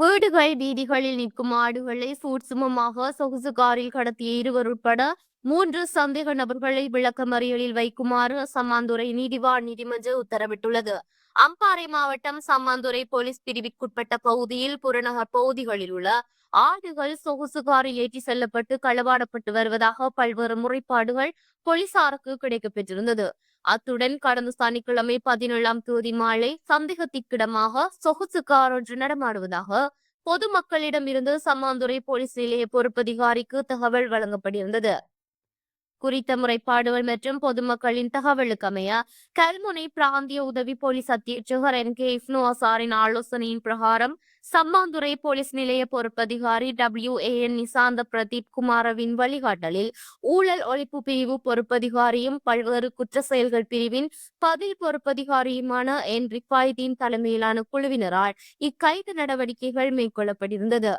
வீடுகள் வீதிகளில் நிற்கும் ஆடுகளை சூட்சுமமாக சொகுசு காரில் கடத்திய இருவர் உட்பட 3 சந்தேக நபர்களை விளக்கமறியலில் வைக்குமாறு சம்மாந்துறை நீதிவான் நீதிமன்றம் உத்தரவிட்டுள்ளது. அம்பாறை மாவட்டம் சம்மாந்துறை போலீஸ் பிரிவிற்குட்பட்ட பகுதியில் புறநகர் பகுதிகளில் உள்ள ஆடுகள் சொகுசு காரில் ஏற்றி செல்லப்பட்டு களவாடப்பட்டு வருவதாக பல்வேறு முறைப்பாடுகள் போலீசாருக்கு கிடைக்கப்பெற்றிருந்தது. அத்துடன் கடந்த சனிக்கிழமை 17ஆம் தேதி மாலை சந்தேகத்திற்கிடமாக சொகுசு கார் ஒன்று நடமாடுவதாக பொதுமக்களிடம் இருந்து சம்மாந்துறை போலீஸ் நிலைய பொறுப்பதிகாரிக்கு தகவல் வழங்கப்பட்டிருந்தது. குறித்த முறைப்பாடுகள் மற்றும் பொதுமக்களின் தகவலுக்கு அமைய கல்முனை பிராந்திய உதவி போலீஸ் அத்தியட்சகர் NK இஃப்னோசாரின் ஆலோசனையின் பிரகாரம் சம்மாந்துறை போலீஸ் நிலைய பொறுப்பதிகாரி WAN நிசாந்த பிரதீப் குமாரவின் வழிகாட்டலில் ஊழல் ஒழிப்பு பிரிவு பொறுப்பதிகாரியும் பல்வேறு குற்ற செயல்கள் பிரிவின் பதில் பொறுப்பதிகாரியுமான ரிஃபாய்தீன் தலைமையிலான குழுவினரால் இக்கைது நடவடிக்கைகள் மேற்கொள்ளப்பட்டிருந்தது.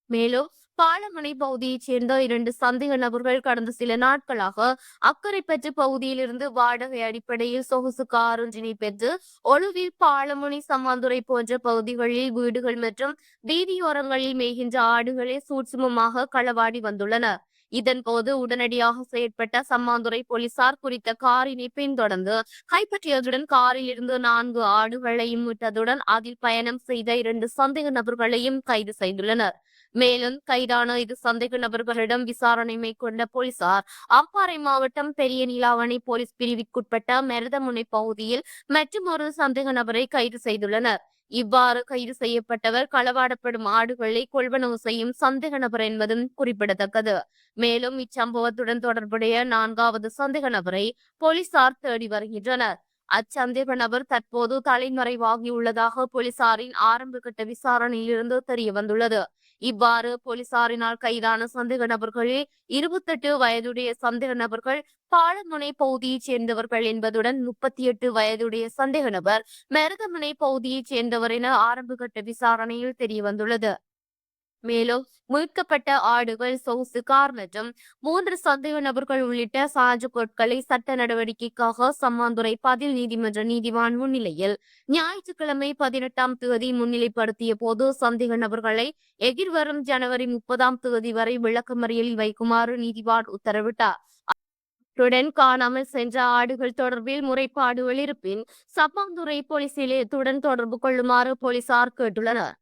மேலும் பாலமுனை பகுதியைச் சேர்ந்த 2 சந்தேக நபர்கள் கடந்த சில நாட்களாக அக்கரைப்பற்று பகுதியிலிருந்து வாடகை அடிப்படையில் சொகுசு கார் ஒன்றினை பெற்று ஒழுவில் பாலமுனை சம்மாந்துறை போன்ற பகுதிகளில் வீடுகள் மற்றும் வீதியோரங்களில் மேய்கின்ற ஆடுகளை சூட்சுமமாக களவாடி வந்துள்ளனர். இதன்போது உடனடியாக செயற்பட்ட சம்மாந்துறை போலீசார் குறித்த காரினை பின்தொடர்ந்து கைப்பற்றியதுடன் காரில் இருந்து 4 ஆடுகளையும் விட்டதுடன் அதில் பயணம் செய்த 2 சந்தேக நபர்களையும் கைது செய்துள்ளனர். மேலும் கைதான இது சந்தேக நபர்களிடம் விசாரணை மேற்கொண்ட போலீசார் அம்பாறை மாவட்டம் பெரிய நீலாவணை போலீஸ் பிரிவிற்குட்பட்ட மருதமுனை பகுதியில் மற்றும் ஒரு சந்தேக நபரை கைது செய்துள்ளனர். இவ்வாறு கைது செய்யப்பட்டவர் களவாடப்படும் ஆடுகளை கொள்வனவு செய்யும் சந்தேக நபர் என்பதும் குறிப்பிடத்தக்கது. மேலும் இச்சம்பவத்துடன் தொடர்புடைய 4வது சந்தேக நபரை போலீசார் தேடி வருகின்றனர். அச்சந்தேக நபர் தற்போது தலைமறைவாகியுள்ளதாக போலீசாரின் ஆரம்பகட்ட விசாரணையிலிருந்து தெரிய வந்துள்ளது. இவ்வாறு போலீசாரினால் கைதான சந்தேக நபர்களில் 28 வயதுடைய சந்தேக நபர்கள் பாலமுனை பகுதியைச் சேர்ந்தவர்கள் என்பதுடன் 38 வயதுடைய சந்தேக நபர் மருதமுனை பகுதியைச் சேர்ந்தவர் என ஆரம்பகட்ட விசாரணையில் தெரிய வந்துள்ளது. மேலும் மீட்கப்பட்ட ஆடுகள், சொகுசு கார் மற்றும் 3 சந்தேக நபர்கள் உள்ளிட்ட சான்று பொருட்களை சட்ட நடவடிக்கைக்காக சம்மாந்துறை பதில் நீதிமன்ற நீதிவான் முன்னிலையில் ஞாயிற்றுக்கிழமை 18ஆம் தேதி முன்னிலைப்படுத்திய போது சந்தேக நபர்களை எதிர்வரும் ஜனவரி 30ஆம் தேதி வரை விளக்கமறியலில் வைக்குமாறு நீதிவான் உத்தரவிட்டார். அத்துடன் காணாமல் சென்ற ஆடுகள் தொடர்பில் முறைப்பாடுகள் இருப்பின் சம்மாந்துறை போலீஸ் நிலையத்துடன் தொடர்பு கொள்ளுமாறு போலீசார் கேட்டுள்ளனர்.